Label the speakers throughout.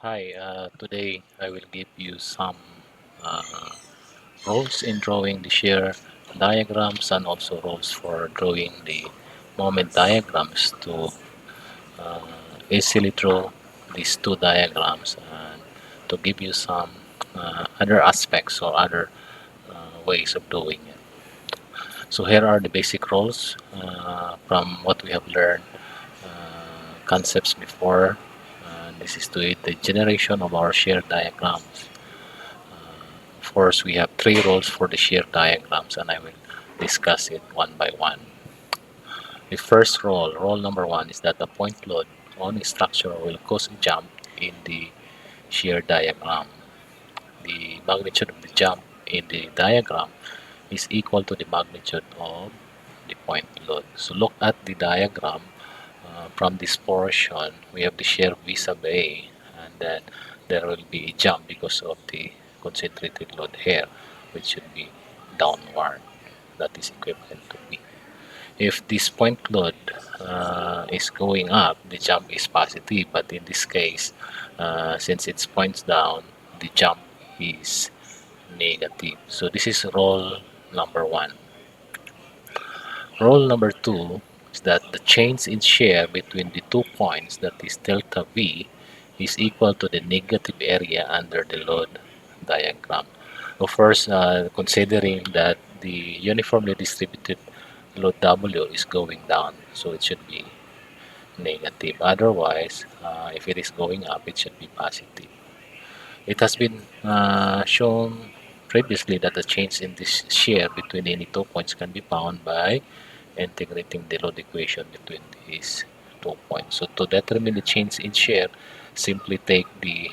Speaker 1: Hi, today I will give you some uh, rules in drawing the shear diagrams and also rules for drawing the moment diagrams to uh, easily draw these two diagrams and to give you some other aspects or other ways of doing it. So here are the basic rules from what we have learned concepts before. This is to aid the generation of our shear diagrams. Of course, we have three rules for the shear diagrams, and I will discuss it one by one. The first rule number one, is that the point load on a structure will cause a jump in the shear diagram. The magnitude of the jump in the diagram is equal to the magnitude of the point load. So look at the diagram. From this portion, we have the shear vis-a-vis A, and then there will be a jump because of the concentrated load here, which should be downward. That is equivalent to B. If this point load is going up, the jump is positive, but in this case, since it points down, the jump is negative. So this is rule number one. Rule number two is that the change in shear between the 2 points, that is delta V, is equal to the negative area under the load diagram. Of course, considering that the uniformly distributed load W is going down, so it should be negative. Otherwise, if it is going up, it should be positive. It has been shown previously that the change in this shear between any 2 points can be found by integrating the load equation between these 2 points. So to determine the change in shear, simply take the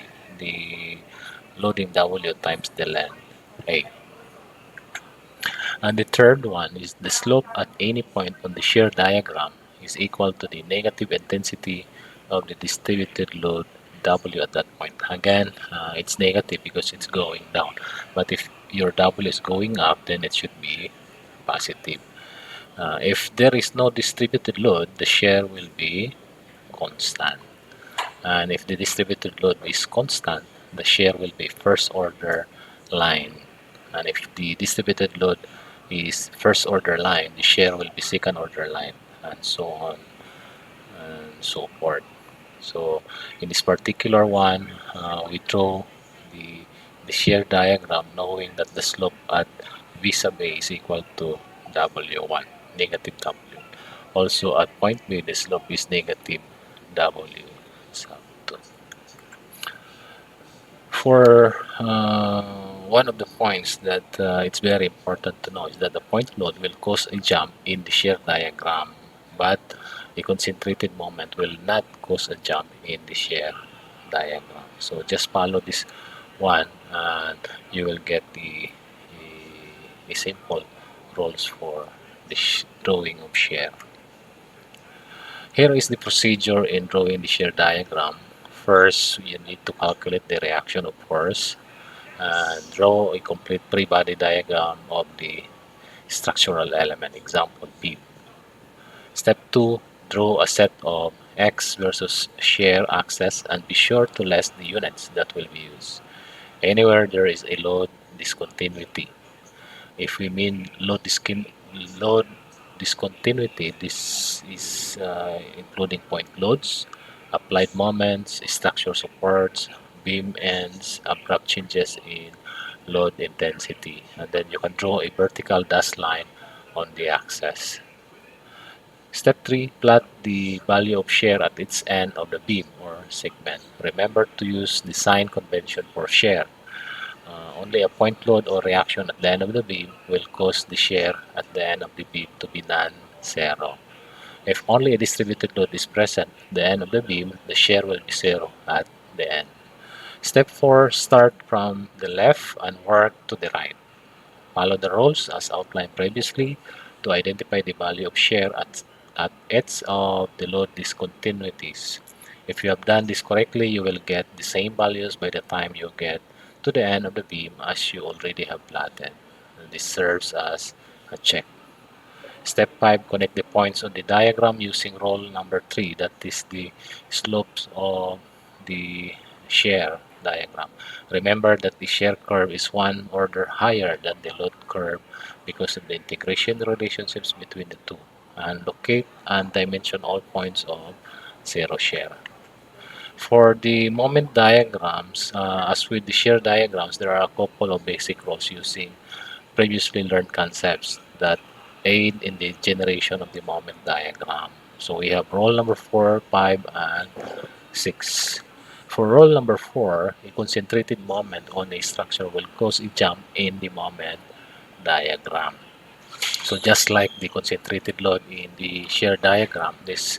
Speaker 1: loading W times the length A. And the third one is the slope at any point on the shear diagram is equal to the negative intensity of the distributed load W at that point. Again, it's negative because it's going down. But if your W is going up, then it should be positive. If there is no distributed load, the shear will be constant. And if the distributed load is constant, the shear will be first order line. And if the distributed load is first order line, the shear will be second order line, and so on and so forth. So in this particular one, we draw the, the shear diagram knowing that the slope at V sub A is equal to W1, negative W. Also at point B, the slope is negative W sub 2. For one of the points that it's very important to know is that the point load will cause a jump in the shear diagram, but a concentrated moment will not cause a jump in the shear diagram. So just follow this one and you will get the simple rules for the drawing of shear. Here is the procedure in drawing the shear diagram. First, you need to calculate the reaction of force and draw a complete free body diagram of the structural element, example B. Step 2, draw a set of X versus shear axes and be sure to list the units that will be used. Anywhere there is a load discontinuity. If we mean load discontinuity, this is including point loads, applied moments, structure supports, beam ends, abrupt changes in load intensity. And then you can draw a vertical dash line on the axis. Step 3, plot the value of shear at its end of the beam or segment. Remember to use the sign convention for shear. Only a point load or reaction at the end of the beam will cause the shear at the end of the beam to be non-zero. If only a distributed load is present at the end of the beam, the shear will be zero at the end. Step 4, start from the left and work to the right. Follow the rules as outlined previously to identify the value of shear at each of the load discontinuities. If you have done this correctly, you will get the same values by the time you get to the end of the beam as you already have plotted. And this serves as a check. Step 5, connect the points on the diagram using rule number 3, that is the slopes of the shear diagram. Remember that the shear curve is one order higher than the load curve because of the integration relationships between the two. And locate and dimension all points of zero shear. For the moment diagrams, as with the shear diagrams, there are a couple of basic rules using previously learned concepts that aid in the generation of the moment diagram. So we have rule number 4, 5, and 6. For rule number 4, a concentrated moment on a structure will cause a jump in the moment diagram. So just like the concentrated load in the shear diagram, this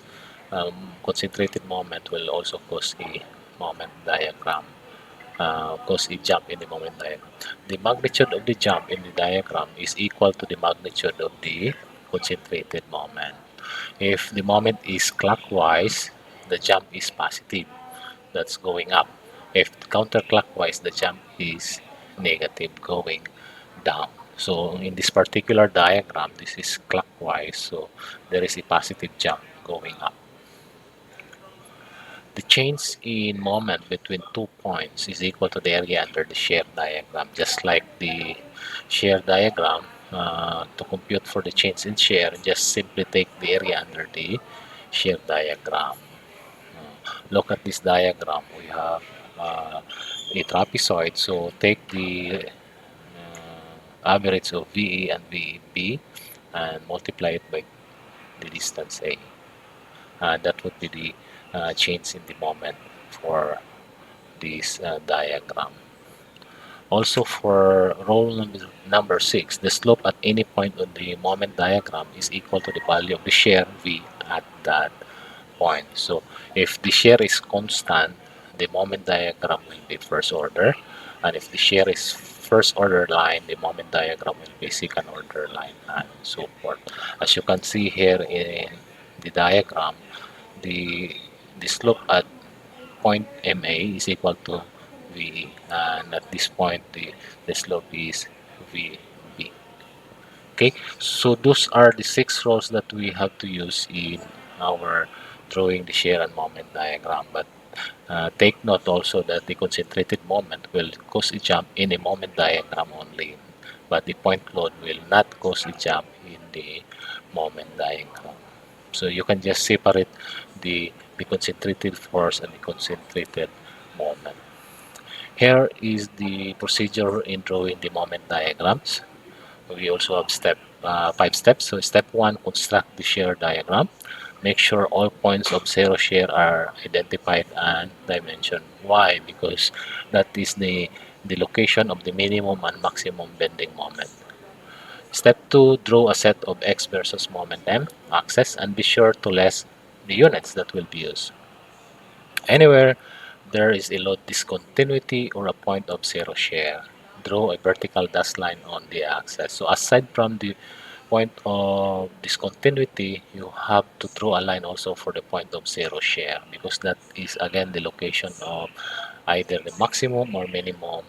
Speaker 1: concentrated moment will also cause a moment diagram, cause a jump in the moment diagram. The magnitude of the jump in the diagram is equal to the magnitude of the concentrated moment. If the moment is clockwise, the jump is positive, that's going up. If counterclockwise, the jump is negative, going down. So in this particular diagram, this is clockwise, so there is a positive jump going up. The change in moment between 2 points is equal to the area under the shear diagram. Just like the shear diagram, to compute for the change in shear, just simply take the area under the shear diagram. Look at this diagram. We have a trapezoid, so take the average of VE and VB and multiply it by the distance A. That would be the change in the moment for this diagram. Also for rule number 6, the slope at any point on the moment diagram is equal to the value of the shear V at that point. So if the shear is constant, the moment diagram will be first order, and if the shear is first order line, the moment diagram will be second order line, and so forth. As you can see here in the diagram, the the slope at point MA is equal to VE, and at this point the slope is VB. Okay, so those are the 6 rules that we have to use in our drawing the shear and moment diagram. But take note also that the concentrated moment will cause a jump in a moment diagram only, but the point load will not cause a jump in the moment diagram. So you can just separate the concentrated force and the concentrated moment. Here is the procedure in drawing the moment diagrams. We also have 5 steps. So step 1, construct the shear diagram. Make sure all points of zero shear are identified and dimensioned. Why? Because that is the location of the minimum and maximum bending moment. Step 2, draw a set of x versus moment m axes and be sure to list the units that will be used. Anywhere there is a load discontinuity or a point of zero shear, draw a vertical dash line on the axis. So aside from the point of discontinuity, you have to draw a line also for the point of zero shear, because that is again the location of either the maximum or minimum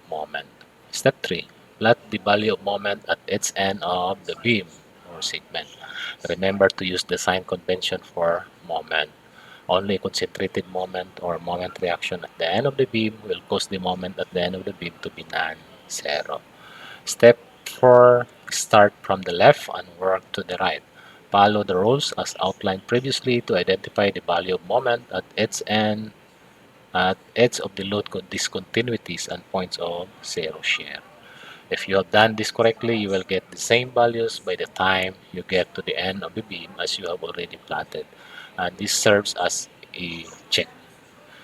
Speaker 1: moment. Step 3, plot the value of moment at each end of the beam or segment. Remember to use the sign convention for moment. Only concentrated moment or moment reaction at the end of the beam will cause the moment at the end of the beam to be non-zero. Step 4, start from the left and work to the right. Follow the rules as outlined previously to identify the value of moment at its end, at edge of the load discontinuities and points of zero shear. If you have done this correctly, you will get the same values by the time you get to the end of the beam as you have already plotted. And this serves as a check.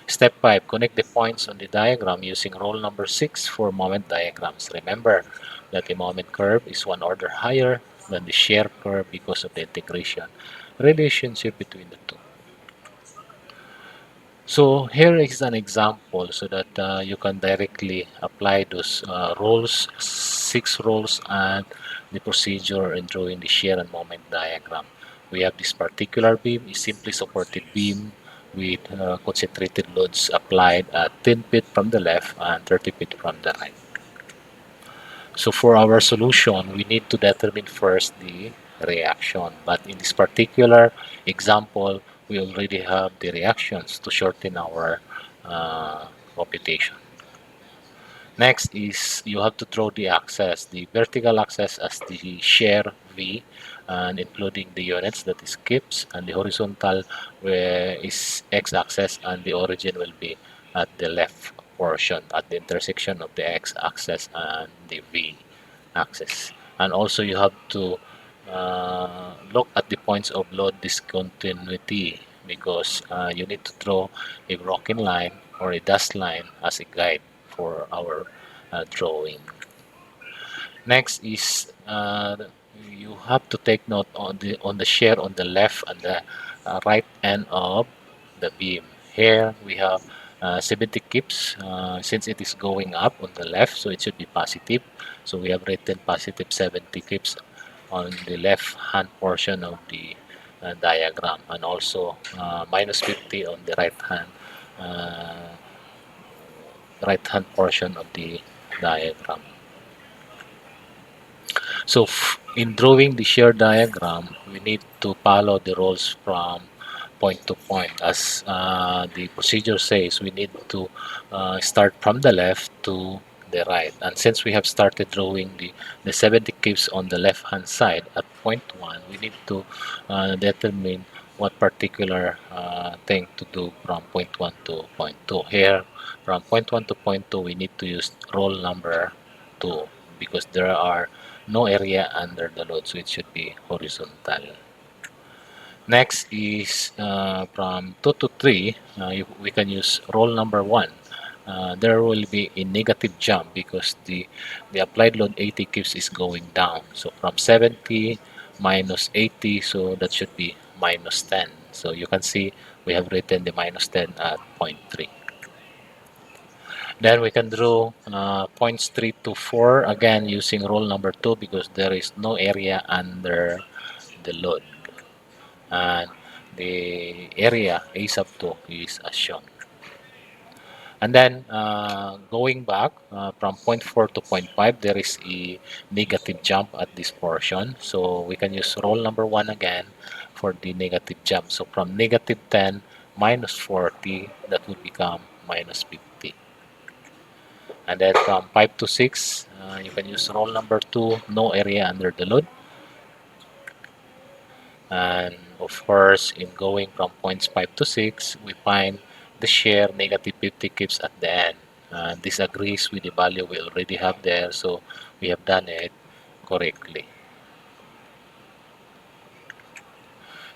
Speaker 1: Step 5, connect the points on the diagram using rule number 6 for moment diagrams. Remember that the moment curve is one order higher than the shear curve because of the integration relationship between the two. So here is an example so that you can directly apply those rules, 6 rules, and the procedure in drawing the shear and moment diagram. We have this particular beam, a simply supported beam with concentrated loads applied at 10 feet from the left and 30 feet from the right. So for our solution, we need to determine first the reaction. But in this particular example, we already have the reactions to shorten our computation. Next is you have to draw the axis, the vertical axis as the shear V, and including the units, that is kips, and the horizontal where is x-axis, and the origin will be at the left portion at the intersection of the x-axis and the V axis. And also you have to look at the points of load discontinuity, because you need to draw a broken line or a dashed line as a guide for our drawing. Next is you have to take note on the shear on the left and the right end of the beam. Here we have 70 kips. Since it is going up on the left, so it should be positive. So we have written positive 70 kips on the left hand portion of the diagram, and also minus 50 on the uh, right hand portion of the diagram. So in drawing the shear diagram, we need to follow the rules from point to point. As the procedure says, we need to start from the left to the right. And since we have started drawing the 70 kips on the left hand side at point 1, we need to determine what particular thing to do from point 1 to point 2. Here, from point 1 to point 2, we need to use roll number 2, because there are no area under the load, so it should be horizontal. Next is from 2 to 3, we can use roll number 1. There will be a negative jump because the applied load 80 kips is going down. So from 70 minus 80, so that should be minus 10. So you can see we have written the minus 10 at point 3. Then we can draw points 3 to 4, again using roll number 2, because there is no area under the load. And the area A sub 2 is as shown. And then going back from point 4 to point 5, there is a negative jump at this portion. So we can use roll number 1 again for the negative jump. So from negative 10 minus 40, that would become minus 50. And then from 5 to 6, you can use roll number 2, no area under the load. And of course, in going from points 5 to 6, we find the shear negative 50 kips at the end. This agrees with the value we already have there, so we have done it correctly.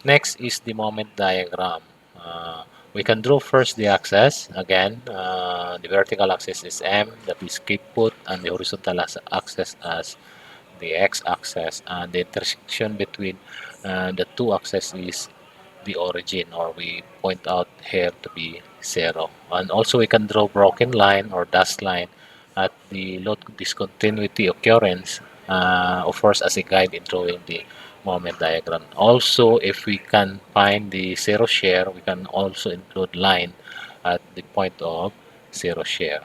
Speaker 1: Next is the moment diagram. We can draw first the axis. Again, the vertical axis is M, that is keep put, and the horizontal axis as the x-axis, and the intersection between the two axes is the origin, or we point out here to be 0. And also we can draw broken line or dashed line at the load discontinuity occurrence, of course, as a guide in drawing the moment diagram. Also, if we can find the 0 shear, we can also include line at the point of 0 shear.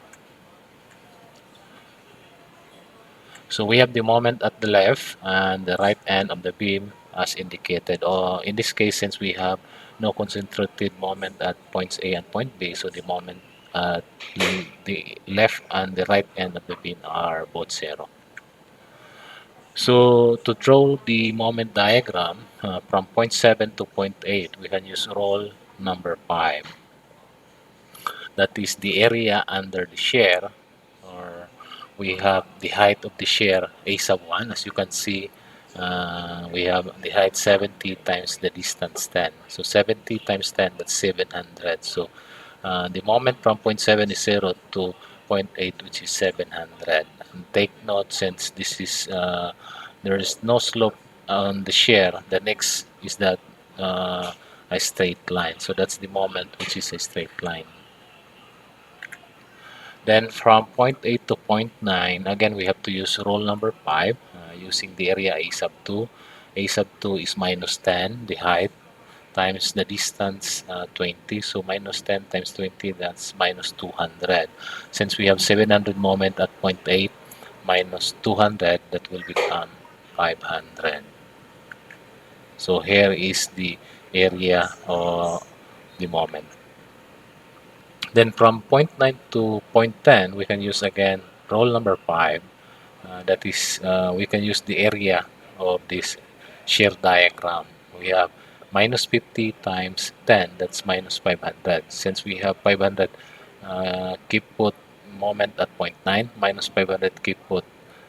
Speaker 1: So we have the moment at the left and the right end of the beam as indicated. Or in this case, since we have no concentrated moment at points A and point B, so the moment at the left and the right end of the beam are both 0. So to draw the moment diagram from point 7 to point 8, we can use roll number 5. That is the area under the shear, or we have the height of the shear A sub 1. As you can see, we have the height 70 times the distance 10. So 70 times 10, that's 700. So the moment from point 7 is 0 to point 8, which is 700. And take note, since this is there is no slope on the shear, the next is that a straight line. So that's the moment, which is a straight line. Then from point 8 to point 9, again we have to use roll number 5 using the area A sub 2. A sub 2 is minus 10, the height, times the distance 20. So minus 10 times 20, that's minus 200. Since we have 700 moment at point 8, minus 200, that will become 500. So here is the area of the moment. Then from point 9 to point 10, we can use again rule number 5. That is, we can use the area of this shear diagram. We have minus 50 times 10, that's minus 500. Since we have 500 keep put moment at point 9, minus 500 keep put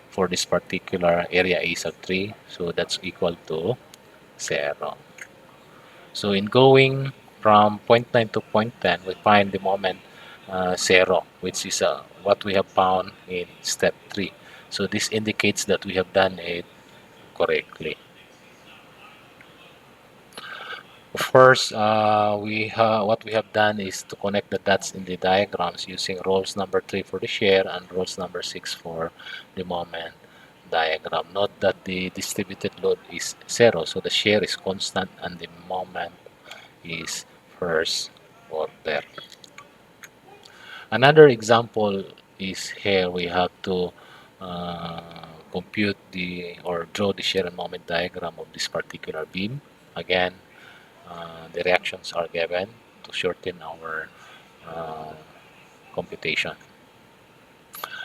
Speaker 1: for this particular area A sub 3, so that's equal to 0. So in going from point 9 to point 10, we find the moment 0, which is what we have found in step 3. So this indicates that we have done it correctly. Of course, what we have done is to connect the dots in the diagrams using rules number 3 for the shear and rules number 6 for the moment diagram. Note that the distributed load is 0, so the shear is constant and the moment is first order. Another example is here we have to compute the or draw the shear and moment diagram of this particular beam. Again, the reactions are given to shorten our uh, computation.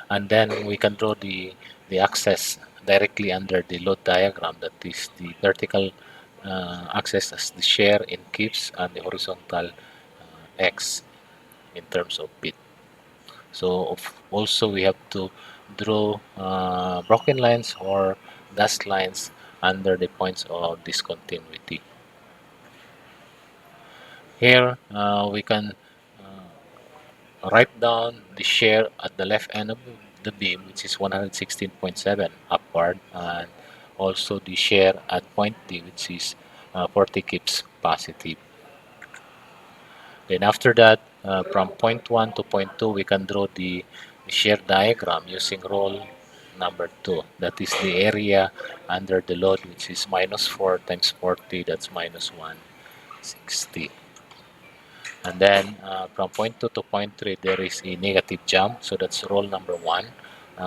Speaker 1: And then we can draw the axis directly under the load diagram, that is the vertical axis as the shear in kips and the horizontal x in terms of bit. So also we have to draw broken lines or dashed lines under the points of discontinuity. Here we can write down the shear at the left end of the beam, which is 116.7 upward, and also the shear at point D, which is 40 kips positive. Then after that, from point 1 to point 2, we can draw the shear diagram using rule number 2. That is the area under the load, which is minus 4 times 40, that's minus 160. And then from point 2 to point 3, there is a negative jump, so that's rule number 1.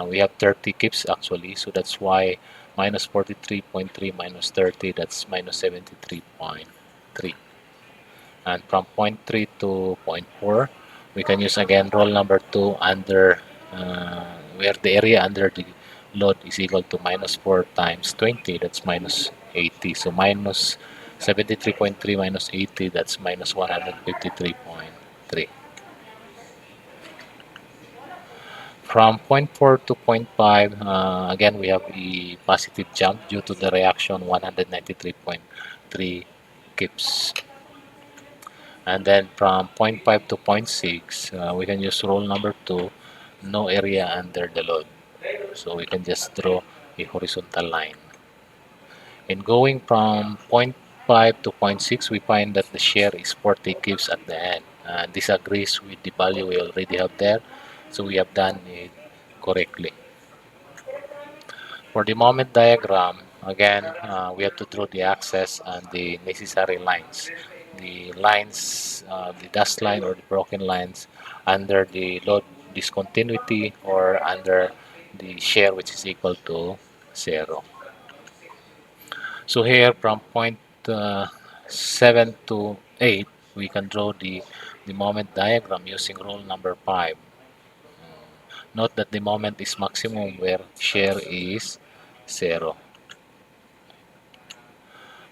Speaker 1: We have 30 kips actually, so that's why minus 43.3 minus 30, that's minus 73.3. And from point 3 to point 4, we can use again roll number 2 under where the area under the load is equal to minus 4 times 20, that's minus 80. So minus 73.3 minus 80, that's minus 153.3. From point 4 to point 5, again we have a positive jump due to the reaction 193.3 kips. And then from point 5 to point 6, we can use rule number 2, no area under the load. So we can just draw a horizontal line. In going from point 5 to point 6, we find that the shear is 40 kips at the end. This agrees with the value we already have there. So we have done it correctly. For the moment diagram, again, we have to draw the axis and the necessary lines. The lines, the dashed line or the broken lines under the load discontinuity or under the shear, which is equal to 0. So here from point 7 to 8, we can draw the moment diagram using rule number 5. Note that the moment is maximum where shear is 0.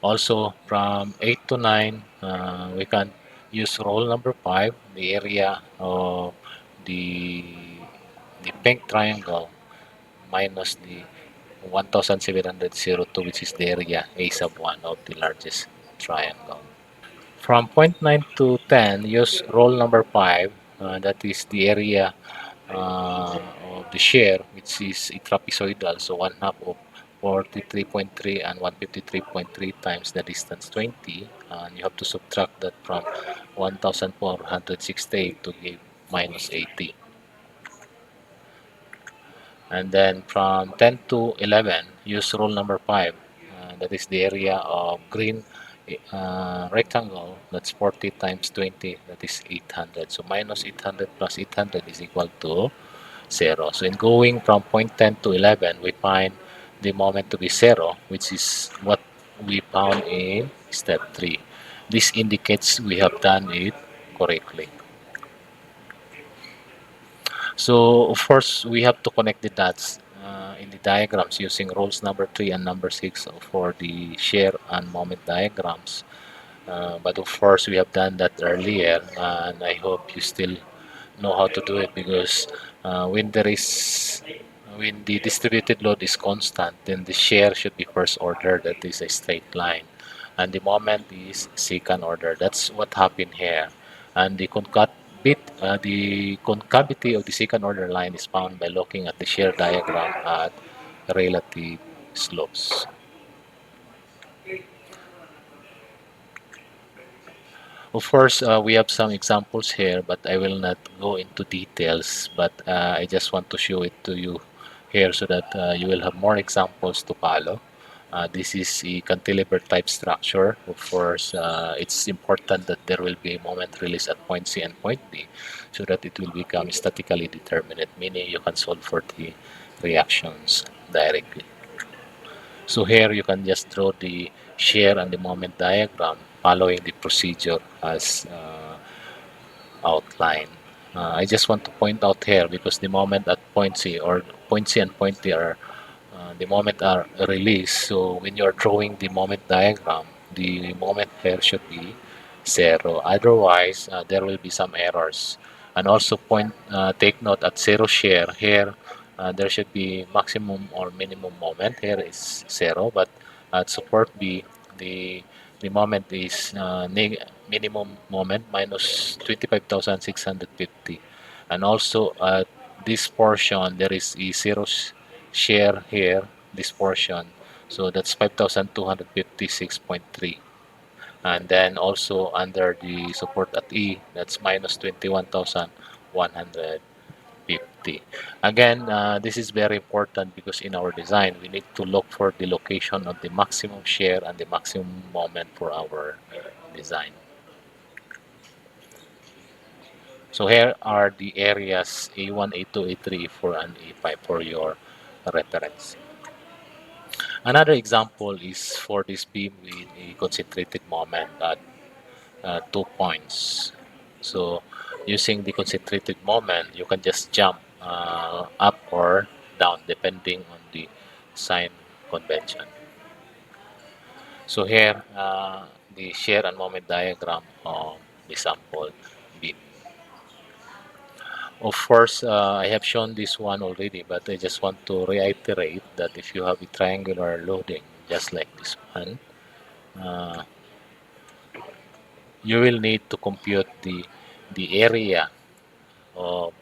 Speaker 1: Also, from 8 to 9, we can use rule number 5, the area of the, the pink triangle minus the 1702, which is the area A sub 1 of the largest triangle. From point 9 to 10, use rule number 5, that is the area of the shear, which is a trapezoidal, so 1 half of 43.3 and 153.3 times the distance 20, and you have to subtract that from 1468 to give minus 80. And then from 10 to 11, use rule number 5, that is the area of green rectangle, that's 40 times 20, that is 800. So minus 800 plus 800 is equal to 0. So in going from point 10 to 11, we find the moment to be 0, which is what we found in step 3. This indicates we have done it correctly. So of course we have to connect the dots in the diagrams using rules number 3 and number 6 for the shear and moment diagrams. But of course we have done that earlier, and I hope you still know how to do it, because when the distributed load is constant, then the shear should be first order, that is a straight line, and the moment is second order. That's what happened here. And the concavity of the second order line is found by looking at the shear diagram at relative slopes. Of course, we have some examples here, but I will not go into details. But I just want to show it to you here so that you will have more examples to follow. This is a cantilever type structure. Of course, it's important that there will be a moment release at point C and point D so that it will become statically determinate, meaning you can solve for the reactions directly. So here you can just draw the shear and the moment diagram following the procedure as outlined. I just want to point out here, because the moment at point C, or point C and point D are the moment are released. So when you're drawing the moment diagram, the moment here should be zero. Otherwise, there will be some errors. And also take note at zero shear here, there should be maximum or minimum moment. Here is zero, but at support B, the the moment is minimum moment minus 25,650. And also at this portion, there is a zero share here, this portion. So that's 5,256.3. And then also under the support at E, that's minus 21,150. Again, this is very important, because in our design, we need to look for the location of the maximum share and the maximum moment for our design. So here are the areas A1, A2, A3, A4, and A5 for your reference. Another example is for this beam with a concentrated moment at 2 points. So using the concentrated moment, you can just jump up or down depending on the sign convention. So here, the shear and moment diagram of the sample beam. Of course, I have shown this one already, but I just want to reiterate that if you have a triangular loading, just like this one, uh, you will need to compute the area of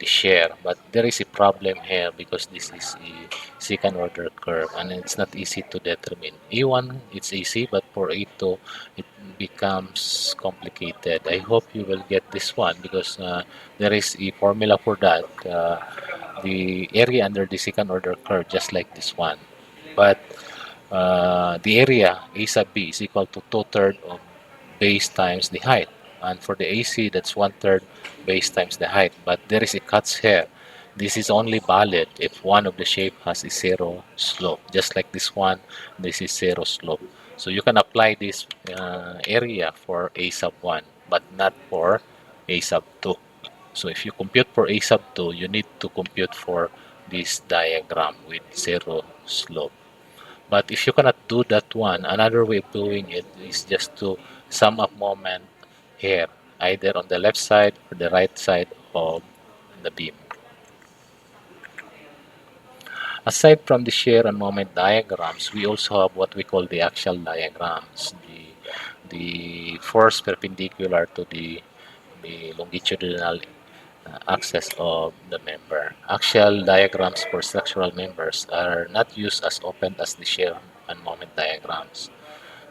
Speaker 1: the share. But there is a problem here, because this is a second order curve and it's not easy to determine. A1 it's easy, but for A2 it becomes complicated. I hope you will get this one, because there is a formula for that. The area under the second order curve, just like this one, but the area A sub B is equal to 2/3 of base times the height, and for the AC that's 1/3 base times the height. But there is a catch here. This is only valid if one of the shape has a zero slope, just like this one. This is zero slope, so you can apply this area for A sub 1 but not for A sub 2. So if you compute for A sub 2, you need to compute for this diagram with zero slope. But if you cannot do that one, another way of doing it is just to sum up moment here, either on the left side or the right side of the beam. Aside from the shear and moment diagrams, we also have what we call the axial diagrams, the force perpendicular to the longitudinal axis of the member. Axial diagrams for structural members are not used as often as the shear and moment diagrams.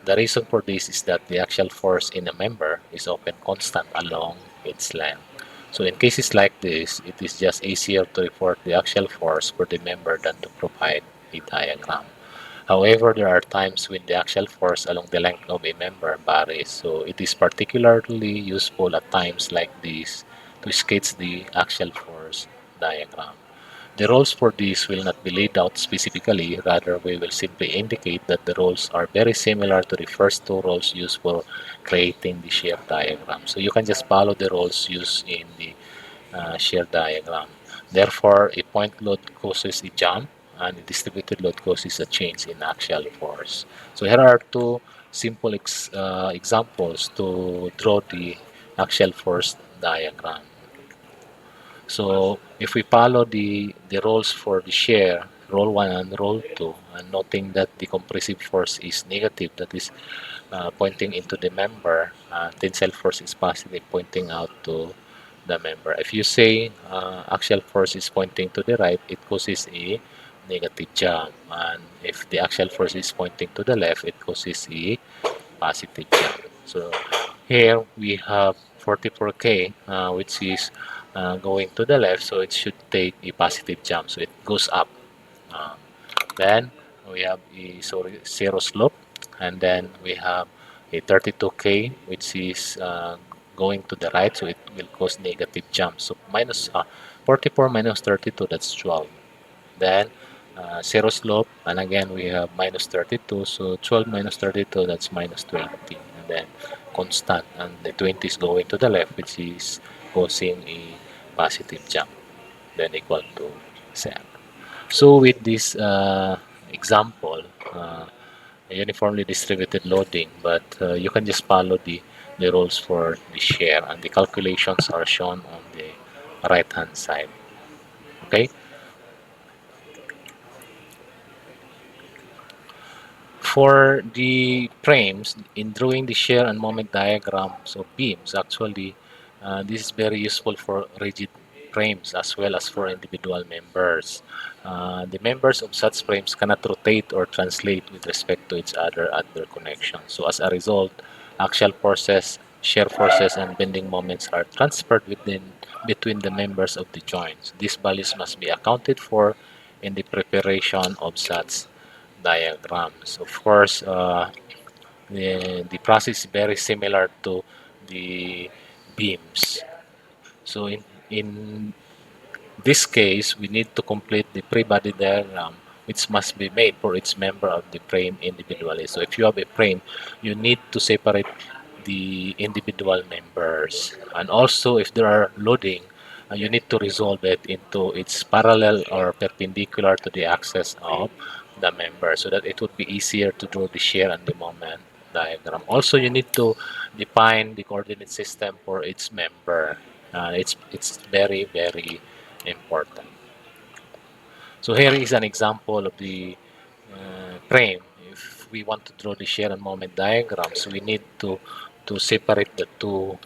Speaker 1: The reason for this is that the axial force in a member is often constant along its length. So in cases like this, it is just easier to report the axial force for the member than to provide a diagram. However, there are times when the axial force along the length of a member varies, so it is particularly useful at times like this to sketch the axial force diagram. The rules for this will not be laid out specifically, rather we will simply indicate that the rules are very similar to the first two rules used for creating the shear diagram. So you can just follow the rules used in the shear diagram. Therefore, a point load causes a jump and a distributed load causes a change in axial force. So here are two simple examples to draw the axial force diagram. So if we follow the rules for the shear, rule 1 and rule 2, and noting that the compressive force is negative, that is pointing into the member, tensile force is positive, pointing out to the member. If you say axial force is pointing to the right, it causes a negative jump. And if the axial force is pointing to the left, it causes a positive jump. So here we have 44K, which is going to the left, so it should take a positive jump, so it goes up. Uh, then we have a zero slope, and then we have a 32K, which is going to the right, so it will cause negative jump. So minus 44 minus 32, that's 12. Then zero slope, and again we have minus 32, so 12 minus 32, that's minus 20. And then constant, and the 20 is going to the left, which is causing a positive jump, then equal to 0. So with this example, uniformly distributed loading, but you can just follow the rules for the shear, and the calculations are shown on the right hand side. Okay. For the frames, in drawing the shear and moment diagrams of beams, actually, this is very useful for rigid frames as well as for individual members. The members of such frames cannot rotate or translate with respect to each other at their connection. So as a result, axial forces, shear forces, and bending moments are transferred between the members of the joints. These values must be accounted for in the preparation of such diagrams. Of course, the process is very similar to the beams. So in this case, we need to complete the pre-body diagram, which must be made for each member of the frame individually. So if you have a frame, you need to separate the individual members. And also, if there are loading, you need to resolve it into its parallel or perpendicular to the axis of the member, so that it would be easier to draw the shear and the moment diagram. Also, you need to define the coordinate system for each member. It's very important. So here is an example of the frame. If we want to draw the shear and moment diagrams, we need to separate the two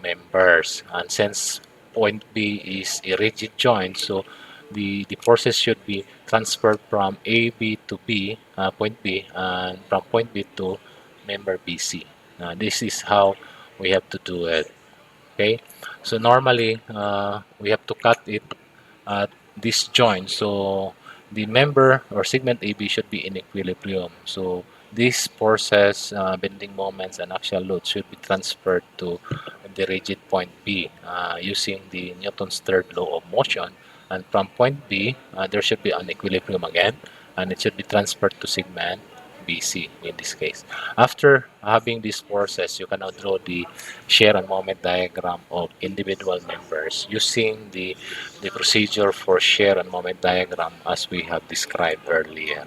Speaker 1: members. And since point B is a rigid joint, so the forces should be transferred from AB to B, point B, and from point B to member BC. This is how we have to do it. Okay, so normally we have to cut it at this joint, so the member or segment AB should be in equilibrium. So these forces, bending moments, and axial load should be transferred to the rigid point B using the Newton's third law of motion. And from point B, there should be an equilibrium again, and it should be transferred to segment BC in this case. After having these forces, you can now draw the shear and moment diagram of individual members using the procedure for shear and moment diagram as we have described earlier.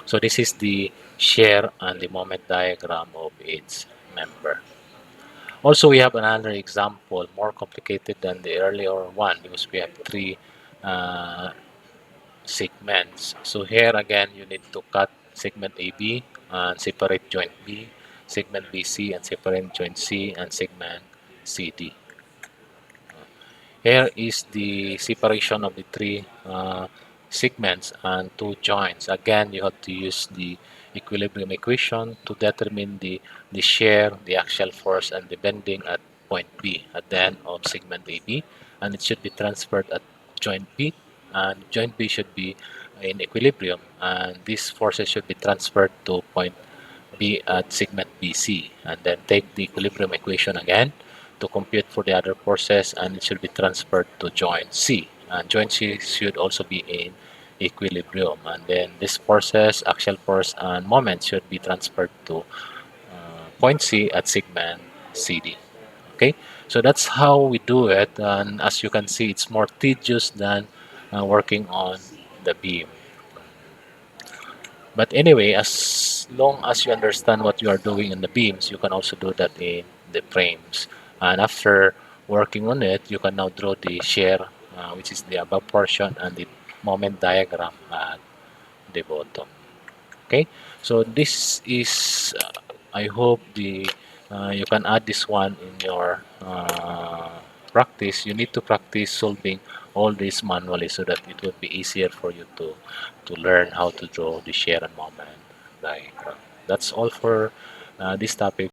Speaker 1: So this is the shear and the moment diagram of each member. Also, we have another example more complicated than the earlier one because we have three uh, segments. So here again, you need to cut segment AB and separate joint B, segment BC and separate joint C, and segment CD. Here is the separation of the three segments and two joints. Again, you have to use the equilibrium equation to determine the shear, the axial force, and the bending at point B at the end of segment AB. And it should be transferred at joint B. And joint B should be in equilibrium. And these forces should be transferred to point B at segment BC. And then take the equilibrium equation again to compute for the other forces, and it should be transferred to joint C. And joint C should also be in equilibrium. And then these forces, axial force, and moment should be transferred to point C at segment CD. Okay, So that's how we do it, and as you can see, it's more tedious than working on the beam. But anyway, as long as you understand what you are doing in the beams, you can also do that in the frames. And after working on it, you can now draw the shear, which is the above portion, and the moment diagram at the bottom. Okay, so this is, I hope the you can add this one in your practice. You need to practice solving all this manually so that it would be easier for you to learn how to draw the shear and moment diagram. That's all for this topic.